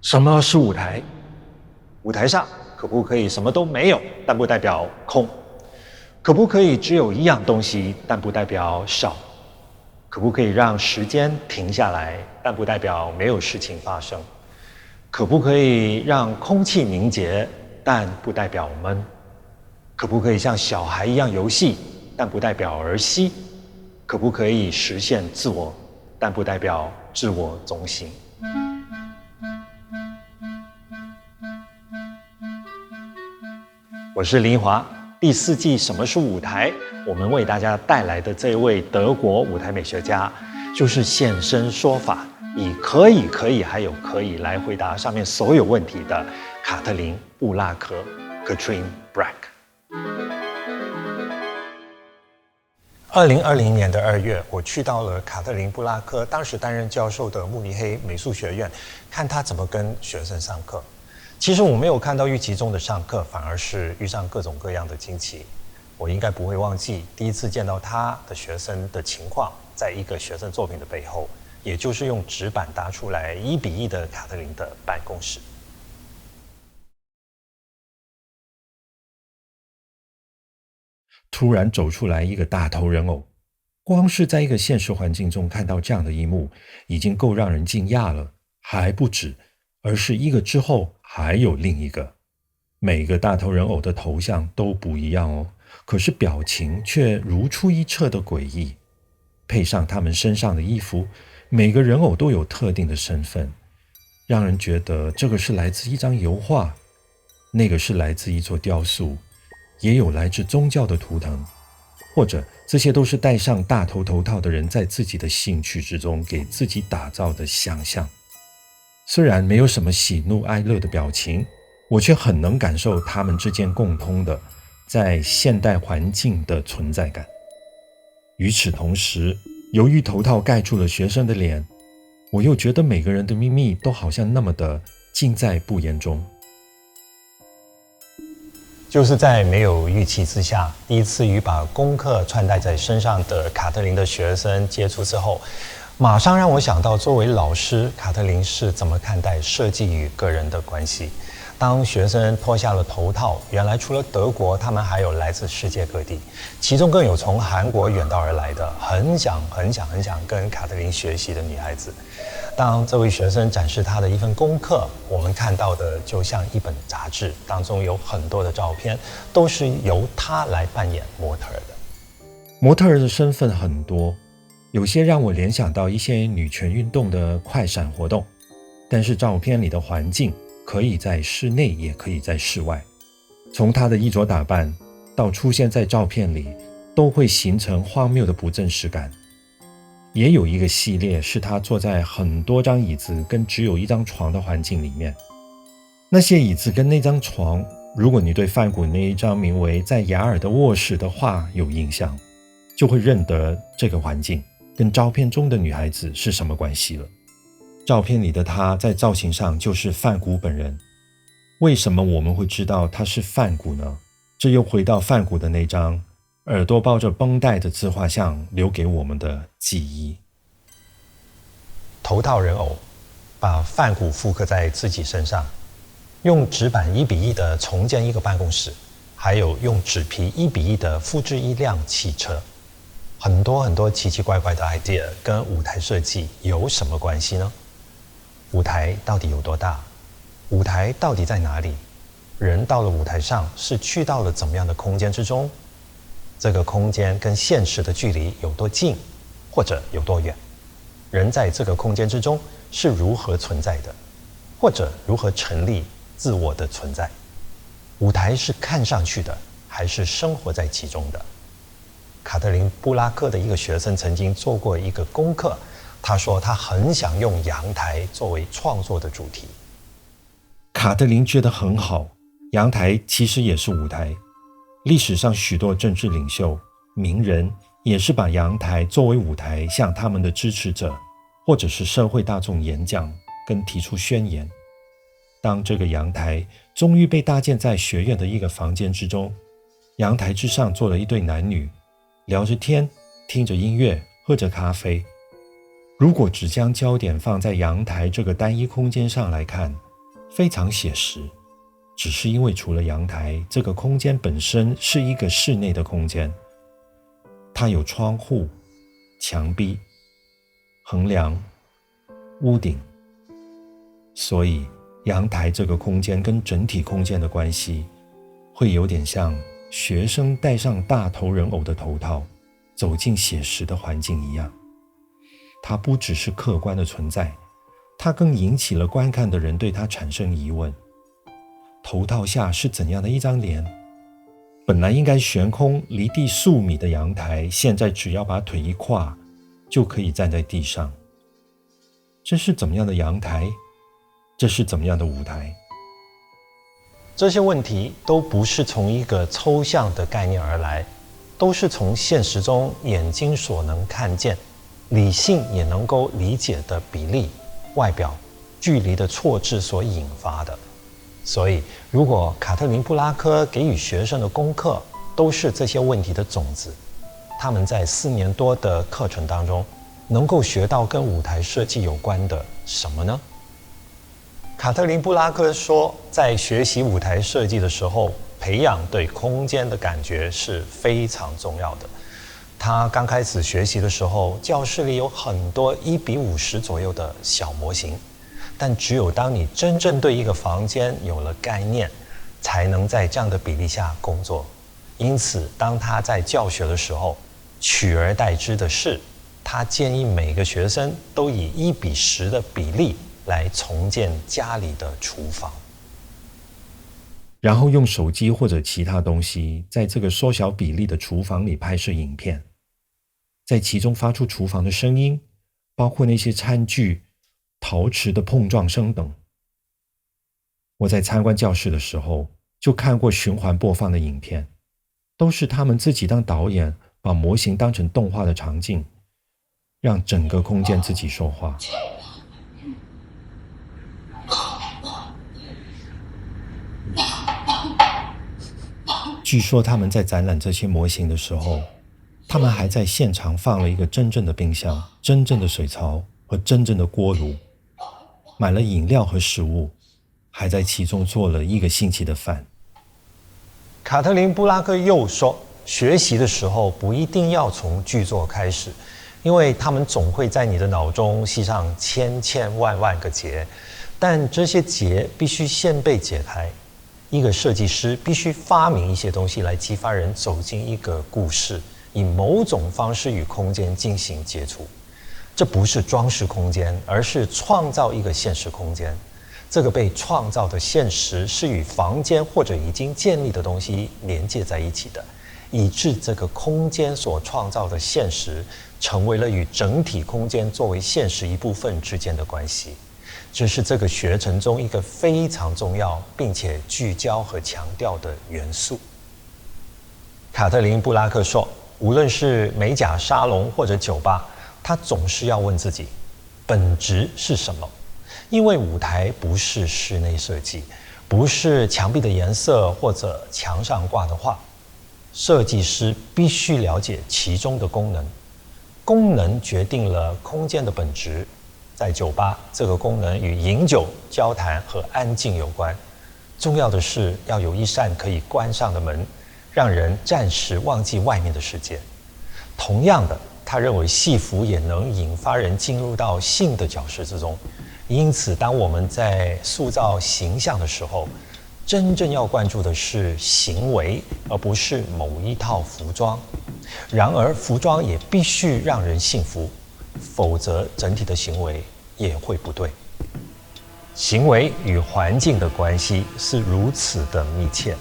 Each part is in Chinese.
什么是舞台？舞台上可不可以什么都没有，但不代表空？可不可以只有一样东西，但不代表少？可不可以让时间停下来，但不代表没有事情发生？可不可以让空气凝结，但不代表闷？可不可以像小孩一样游戏，但不代表儿戏？可不可以实现自我，但不代表自我中心？我是林华，第4季什么是舞台？我们为大家带来的这位德国舞台美学家，就是现身说法，以可以还有可以来回答上面所有问题的卡特琳·布拉克 （Katrin Brack）。2020年的2月，我去到了卡特琳·布拉克当时担任教授的慕尼黑美术学院，看他怎么跟学生上课。其实我没有看到预期中的上课，反而是遇上各种各样的惊奇。我应该不会忘记第一次见到他的学生的情况，在一个学生作品的背后，也就是用纸板搭出来1比1的卡特琳的办公室。突然走出来一个大头人偶，光是在一个现实环境中看到这样的一幕，已经够让人惊讶了，还不止，而是一个之后还有另一个。每个大头人偶的头像都不一样哦，可是表情却如出一辙的诡异。配上他们身上的衣服，每个人偶都有特定的身份，让人觉得这个是来自一张油画，那个是来自一座雕塑，也有来自宗教的图腾，或者这些都是戴上大头头套的人在自己的兴趣之中给自己打造的想象。虽然没有什么喜怒哀乐的表情，我却很能感受他们之间共通的在现代环境的存在感。与此同时，由于头套盖住了学生的脸，我又觉得每个人的秘密都好像那么的尽在不言中。就是在没有预期之下，第一次与把功课穿戴在身上的卡特琳的学生接触之后，马上让我想到作为老师，卡特琳是怎么看待设计与个人的关系。当学生脱下了头套，原来除了德国，他们还有来自世界各地，其中更有从韩国远道而来的很想跟卡特琳学习的女孩子。当这位学生展示他的一份功课，我们看到的就像一本杂志，当中有很多的照片，都是由他来扮演模特儿的。模特儿的身份很多，有些让我联想到一些女权运动的快闪活动，但是照片里的环境可以在室内，也可以在室外。从她的衣着打扮到出现在照片里，都会形成荒谬的不真实感。也有一个系列是她坐在很多张椅子跟只有一张床的环境里面。那些椅子跟那张床，如果你对梵谷那一张名为《在雅尔的卧室》的画有印象，就会认得这个环境跟照片中的女孩子是什么关系了。照片里的她在造型上就是梵谷本人。为什么我们会知道她是梵谷呢？这又回到梵谷的那张耳朵包着绷带的自画像留给我们的记忆。头套人偶把梵谷复刻在自己身上，用纸板1比1的重建一个办公室，还有用纸皮1比1的复制一辆汽车。很多奇奇怪怪的 idea 跟舞台设计有什么关系呢？舞台到底有多大？舞台到底在哪里？人到了舞台上是去到了怎么样的空间之中？这个空间跟现实的距离有多近，或者有多远？人在这个空间之中是如何存在的，或者如何成立自我的存在？舞台是看上去的，还是生活在其中的？卡特琳·布拉克的一个学生曾经做过一个功课，他说他很想用阳台作为创作的主题。卡特琳觉得很好，阳台其实也是舞台。历史上许多政治领袖、名人也是把阳台作为舞台，向他们的支持者或者是社会大众演讲跟提出宣言。当这个阳台终于被搭建在学院的一个房间之中，阳台之上坐了一对男女，聊着天，听着音乐，喝着咖啡。如果只将焦点放在阳台这个单一空间上来看，非常写实，只是因为除了阳台，这个空间本身是一个室内的空间，它有窗户、墙壁、横梁、屋顶，所以阳台这个空间跟整体空间的关系，会有点像学生戴上大头人偶的头套，走进写实的环境一样。它不只是客观的存在，它更引起了观看的人对它产生疑问。头套下是怎样的一张脸？本来应该悬空离地数米的阳台，现在只要把腿一跨，就可以站在地上。这是怎么样的阳台？这是怎么样的舞台？这些问题都不是从一个抽象的概念而来，都是从现实中眼睛所能看见、理性也能够理解的比例、外表、距离的错置所引发的。所以，如果卡特琳·布拉克给予学生的功课都是这些问题的种子，他们在4年多的课程当中，能够学到跟舞台设计有关的什么呢？卡特琳·布拉克说，在学习舞台设计的时候，培养对空间的感觉是非常重要的。他刚开始学习的时候，教室里有很多1:50左右的小模型，但只有当你真正对一个房间有了概念，才能在这样的比例下工作。因此，当他在教学的时候，取而代之的是，他建议每个学生都以1:10的比例来重建家里的厨房，然后用手机或者其他东西在这个缩小比例的厨房里拍摄影片，在其中发出厨房的声音，包括那些餐具、陶瓷的碰撞声等。我在参观教室的时候就看过循环播放的影片，都是他们自己当导演，把模型当成动画的场景，让整个空间自己说话。据说他们在展览这些模型的时候，他们还在现场放了一个真正的冰箱、真正的水槽和真正的锅炉，买了饮料和食物，还在其中做了1个星期的饭。卡特琳·布拉克又说，学习的时候不一定要从剧作开始，因为他们总会在你的脑中系上千千万万个结，但这些结必须先被解开。一个设计师必须发明一些东西来激发人走进一个故事，以某种方式与空间进行接触。这不是装饰空间，而是创造一个现实空间。这个被创造的现实是与房间或者已经建立的东西连接在一起的，以致这个空间所创造的现实成为了与整体空间作为现实一部分之间的关系。这是这个学程中一个非常重要并且聚焦和强调的元素。卡特琳·布拉克说，无论是美甲沙龙或者酒吧，他总是要问自己，本质是什么？因为舞台不是室内设计，不是墙壁的颜色或者墙上挂的画，设计师必须了解其中的功能，功能决定了空间的本质。在酒吧，这个功能与饮酒、交谈和安静有关。重要的是要有一扇可以关上的门，让人暂时忘记外面的世界。同样的，他认为戏服也能引发人进入到性的角色之中。因此，当我们在塑造形象的时候，真正要关注的是行为，而不是某一套服装。然而，服装也必须让人信服，否则整体的行为也会不对。行为与环境的关系是如此的密切，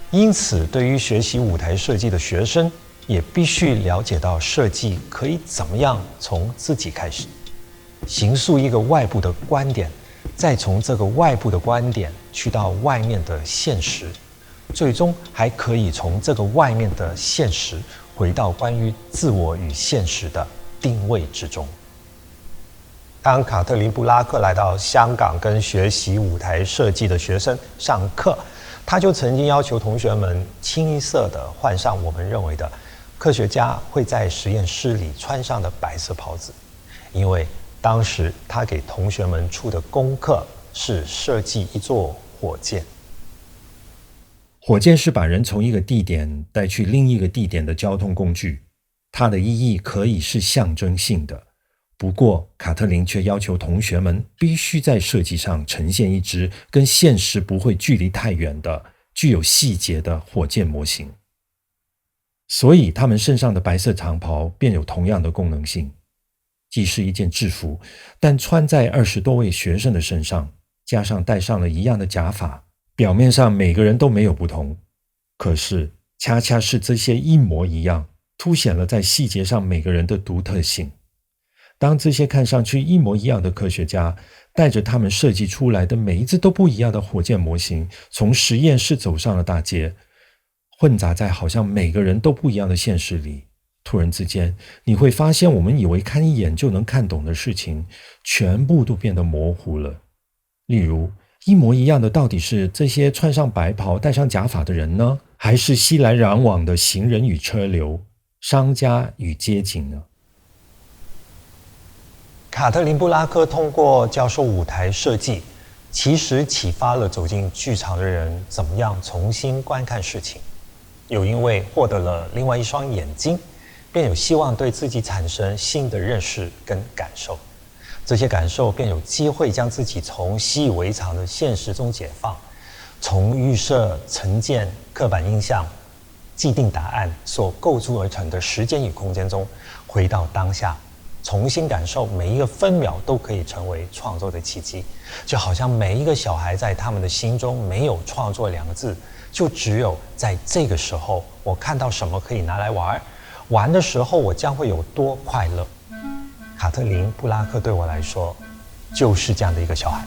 因此对于学习舞台设计的学生，也必须了解到设计可以怎么样从自己开始，形塑一个外部的观点，再从这个外部的观点去到外面的现实，最终还可以从这个外面的现实回到关于自我与现实的定位之中。当卡特琳·布拉克来到香港跟学习舞台设计的学生上课，他就曾经要求同学们清一色地换上我们认为的科学家会在实验室里穿上的白色袍子，因为当时他给同学们出的功课是设计一座火箭。火箭是把人从一个地点带去另一个地点的交通工具，它的意义可以是象征性的。不过，卡特琳却要求同学们必须在设计上呈现一只跟现实不会距离太远的、具有细节的火箭模型。所以，他们身上的白色长袍便有同样的功能性，既是一件制服，但穿在20多位学生的身上，加上戴上了一样的假发，表面上每个人都没有不同，可是恰恰是这些一模一样，凸显了在细节上每个人的独特性。当这些看上去一模一样的科学家带着他们设计出来的每一只都不一样的火箭模型从实验室走上了大街，混杂在好像每个人都不一样的现实里，突然之间你会发现我们以为看一眼就能看懂的事情全部都变得模糊了。例如，一模一样的到底是这些穿上白袍戴上假发的人呢，还是熙来攘往的行人与车流、商家与街景呢？卡特琳·布拉克通过教授舞台设计，其实启发了走进剧场的人怎么样重新观看事情。又因为获得了另外一双眼睛，便有希望对自己产生新的认识跟感受。这些感受便有机会将自己从习以为常的现实中解放，从预设、成见、刻板印象、既定答案所构筑而成的时间与空间中，回到当下，重新感受每一个分秒都可以成为创作的契机。就好像每一个小孩在他们的心中没有创作2个字，就只有在这个时候我看到什么可以拿来玩，玩的时候我将会有多快乐。卡特琳·布拉克对我来说就是这样的一个小孩。